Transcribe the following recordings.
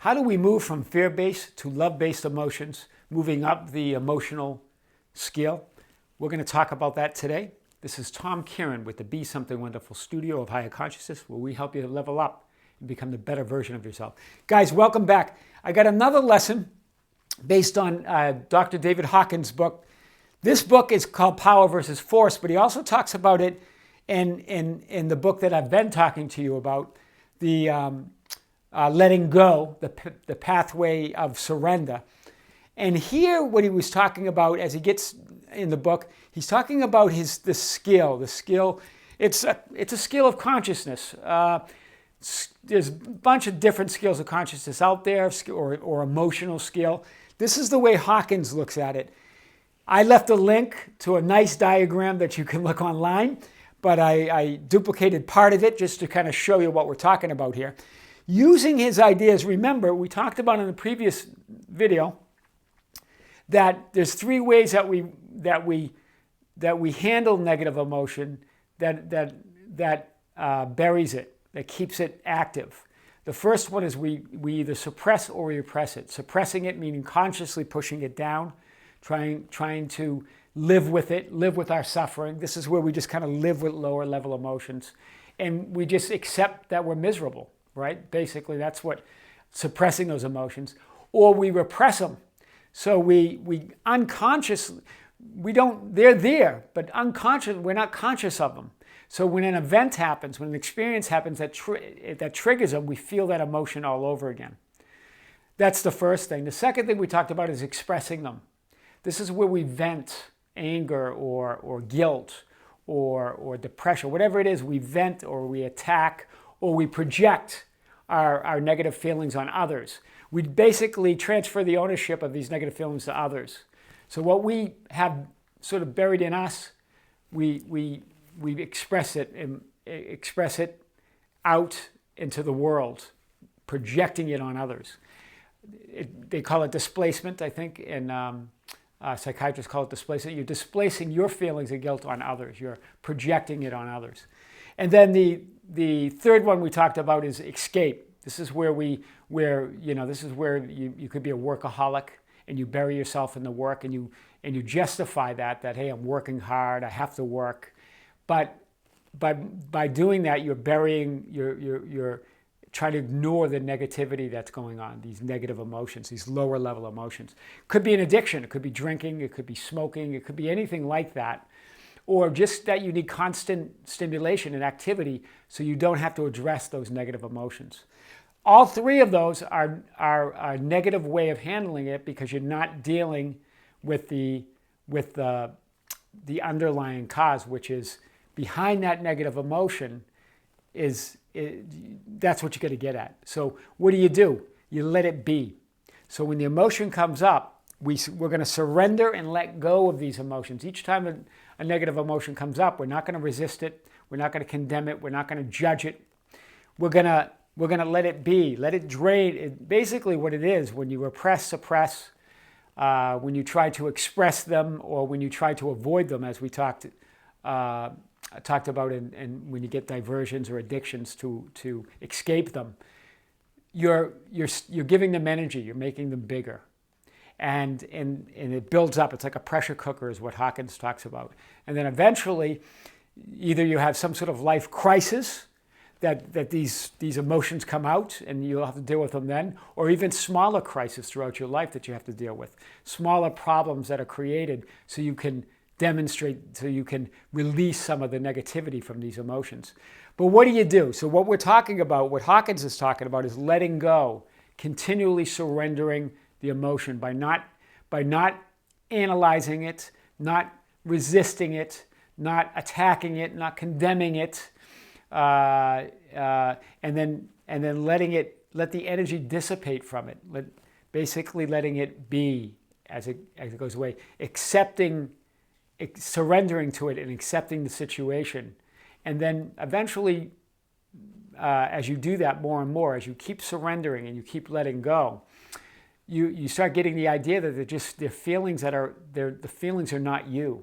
How do we move from fear-based to love-based emotions, moving up the emotional scale? We're going to talk about that today. This is Tom Kieran with the Be Something Wonderful studio of Higher Consciousness, where we help you level up and become the better version of yourself. Guys, welcome back. I got another lesson based on Dr. David Hawkins' book. This book is called Power versus Force, but he also talks about it in the book that I've been talking to you about, the letting go, the pathway of surrender. And here, what he was talking about as he gets in the book, he's talking about the skill. It's a skill of consciousness. There's a bunch of different skills of consciousness out there, or emotional skill. This is the way Hawkins looks at it. I left a link to a nice diagram that you can look online, but I duplicated part of it just to kind of show you what we're talking about here. Using his ideas, remember, we talked about in the previous video that there's three ways that we handle negative emotion that buries it, that keeps it active. The first one is we either suppress or repress it. Suppressing it meaning consciously pushing it down, trying to live with it, live with our suffering. This is where we just kind of live with lower level emotions, and we just accept that we're miserable, right? Basically, that's what suppressing those emotions. Or we repress them. So we unconsciously, they're there, but unconscious, we're not conscious of them. So when an event happens, when an experience happens that triggers them, we feel that emotion all over again. That's the first thing. The second thing we talked about is expressing them. This is where we vent anger or guilt or depression, whatever it is, we vent or we attack or we project our negative feelings on others. We basically transfer the ownership of these negative feelings to others. So what we have sort of buried in us, we express it out into the world, projecting it on others. They call it displacement, I think, and psychiatrists call it displacement. You're displacing your feelings of guilt on others. You're projecting it on others. And then the third one we talked about is escape. This is where you could be a workaholic and you bury yourself in the work and you justify that hey, I'm working hard, I have to work. But by doing that, you're trying to ignore the negativity that's going on, these negative emotions, these lower level emotions. Could be an addiction, it could be drinking, it could be smoking, it could be anything like that. Or just that you need constant stimulation and activity so you don't have to address those negative emotions. All three of those are a negative way of handling it because you're not dealing with the underlying cause, which is behind that negative emotion that's what you got to get at. So what do? You let it be. So when the emotion comes up, we're going to surrender and let go of these emotions. Each time a negative emotion comes up, we're not going to resist it. We're not going to condemn it. We're not going to judge it. We're going to let it be, let it drain. Basically what it is, when you repress, suppress, when you try to express them or when you try to avoid them, as we talked about, and when you get diversions or addictions to escape them, you're giving them energy, you're making them bigger. And it builds up. It's like a pressure cooker is what Hawkins talks about. And then eventually, either you have some sort of life crisis that these emotions come out and you'll have to deal with them then, or even smaller crises throughout your life that you have to deal with. Smaller problems that are created so you can demonstrate, so you can release some of the negativity from these emotions. But what do? So what we're talking about, what Hawkins is talking about, is letting go, continually surrendering the emotion by not analyzing it, not resisting it, not attacking it, not condemning it, and then let the energy dissipate from it. Basically letting it be as it goes away, surrendering to it and accepting the situation. And then eventually, as you do that more and more, as you keep surrendering and you keep letting go, you start getting the idea that they're feelings the feelings are not you.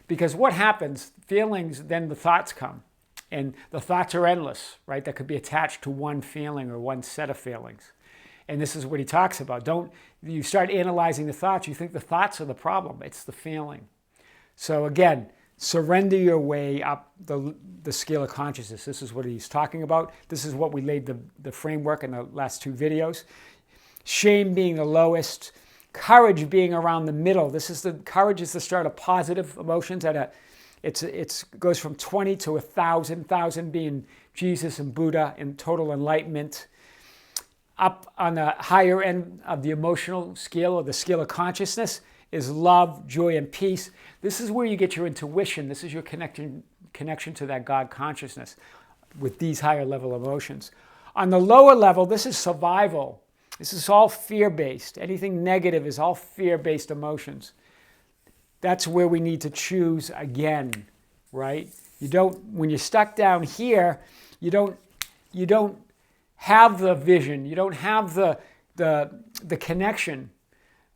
Because what happens, feelings, then the thoughts come. And the thoughts are endless, right? That could be attached to one feeling or one set of feelings. And this is what he talks about. You start analyzing the thoughts, you think the thoughts are the problem. It's the feeling. So again, surrender your way up the scale of consciousness. This is what he's talking about. This is what we laid the framework in the last 2 videos. Shame being the lowest, courage being around the middle. Courage is the start of positive emotions. It goes from 20 to 1,000, 1,000 being Jesus and Buddha in total enlightenment. Up on the higher end of the emotional scale, or the scale of consciousness, is love, joy, and peace. This is where you get your intuition. This is your connection to that God consciousness with these higher level emotions. On the lower level, this is survival. This is all fear-based. Anything negative is all fear-based emotions. That's where we need to choose again, right? When you're stuck down here, you don't have the vision. You don't have the connection.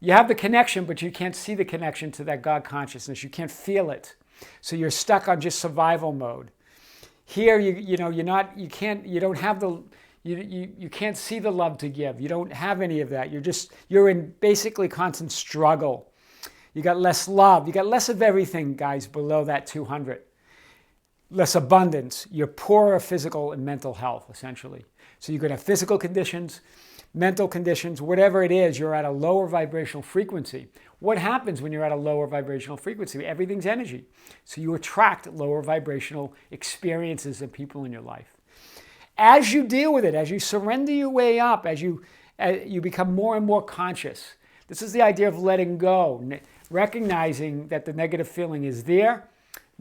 You have the connection, but you can't see the connection to that God consciousness. You can't feel it. So you're stuck on just survival mode. Here, you can't see the love to give. You don't have any of that. You're in basically constant struggle. You got less love. You got less of everything, guys, below that 200. Less abundance. You're poorer physical and mental health, essentially. So you're going to have physical conditions, mental conditions, whatever it is, you're at a lower vibrational frequency. What happens when you're at a lower vibrational frequency? Everything's energy. So you attract lower vibrational experiences and people in your life. As you deal with it, as you surrender your way up, as you become more and more conscious, this is the idea of letting go, recognizing that the negative feeling is there,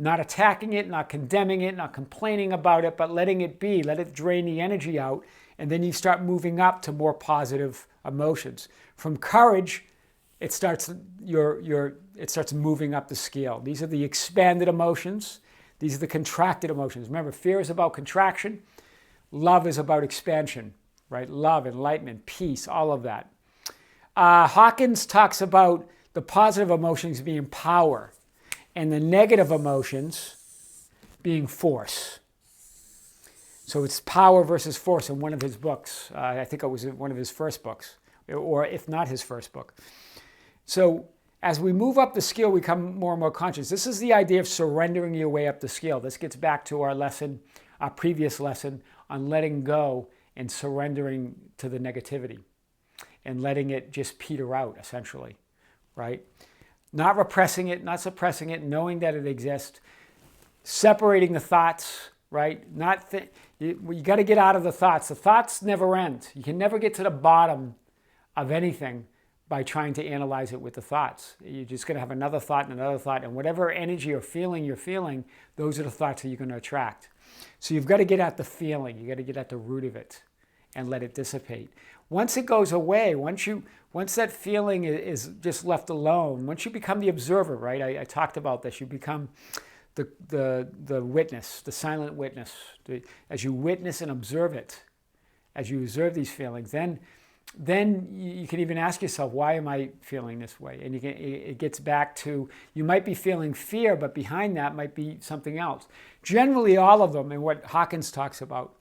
not attacking it, not condemning it, not complaining about it, but letting it be, let it drain the energy out, and then you start moving up to more positive emotions. From courage, it starts moving up the scale. These are the expanded emotions. These are the contracted emotions. Remember, fear is about contraction. Love is about expansion, right? Love, enlightenment, peace, all of that. Hawkins talks about the positive emotions being power and the negative emotions being force. So it's power versus force in one of his books. I think it was one of his first books, or if not his first book. So as we move up the scale, we become more and more conscious. This is the idea of surrendering your way up the scale. This gets back to our previous lesson on letting go and surrendering to the negativity and letting it just peter out, essentially, right? Not repressing it, not suppressing it, knowing that it exists, separating the thoughts, right? You got to get out of the thoughts. The thoughts never end. You can never get to the bottom of anything by trying to analyze it with the thoughts. You're just going to have another thought and another thought, and whatever energy or feeling you're feeling, those are the thoughts that you're going to attract. So you've got to get at the feeling. You got to get at the root of it and let it dissipate. Once it goes away, once that feeling is just left alone, once you become the observer, right? I talked about this. You become the witness, the silent witness. As you witness and observe it, as you observe these feelings, then you can even ask yourself, why am I feeling this way? And it gets back to, you might be feeling fear, but behind that might be something else. Generally, all of them, and what Hawkins talks about,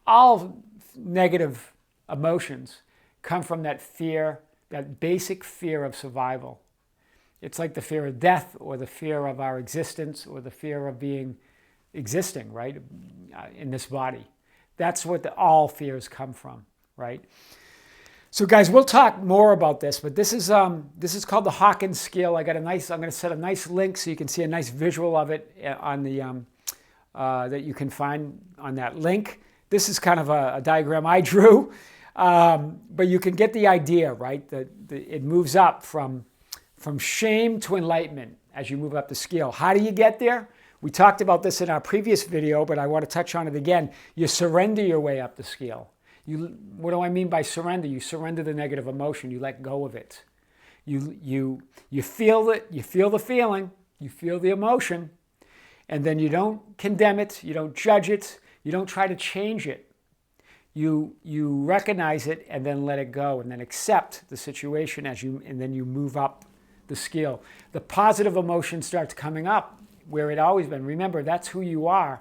all negative emotions come from that fear, that basic fear of survival. It's like the fear of death, or the fear of our existence, or the fear of existing, right, in this body. That's what all fears come from, right? So guys, we'll talk more about this, but this is called the Hawkins scale. I'm going to set a nice link so you can see a nice visual of it on the that you can find on that link. This is kind of a diagram I drew, but you can get the idea, right? That it moves up from shame to enlightenment as you move up the scale. How do you get there? We talked about this in our previous video, but I want to touch on it again. You surrender your way up the scale. What do I mean by surrender? You surrender the negative emotion. You let go of it. You feel it. You feel the feeling. You feel the emotion, and then you don't condemn it. You don't judge it. You don't try to change it. You recognize it and then let it go, and then accept the situation and then you move up the scale. The positive emotion starts coming up where it always been. Remember, that's who you are.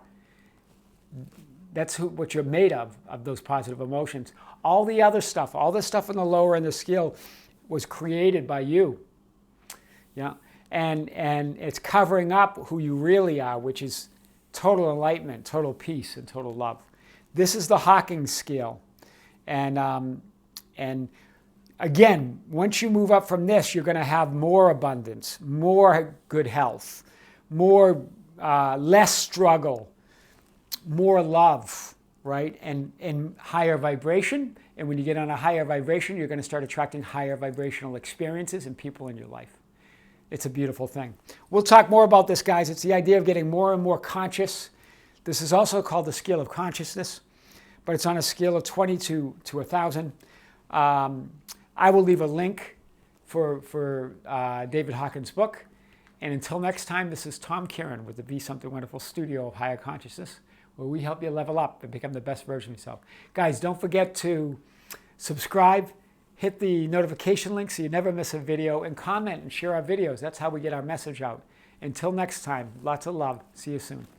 That's what you're made of those positive emotions. All the other stuff, all the stuff on the lower end of the scale was created by you. Yeah. And it's covering up who you really are, which is total enlightenment, total peace, and total love. This is the Hawkins scale. And again, once you move up from this, you're going to have more abundance, more good health, more less struggle, more love, right? And higher vibration. And when you get on a higher vibration, you're going to start attracting higher vibrational experiences and people in your life. It's a beautiful thing. We'll talk more about this, guys. It's the idea of getting more and more conscious. This is also called the scale of consciousness, but it's on a scale of 20 to 1,000. I will leave a link for David Hawkins' book. And until next time, this is Tom Kieran with the Be Something Wonderful studio of Higher Consciousness, where we help you level up and become the best version of yourself. Guys, don't forget to subscribe, hit the notification link so you never miss a video, and comment and share our videos. That's how we get our message out. Until next time, lots of love. See you soon.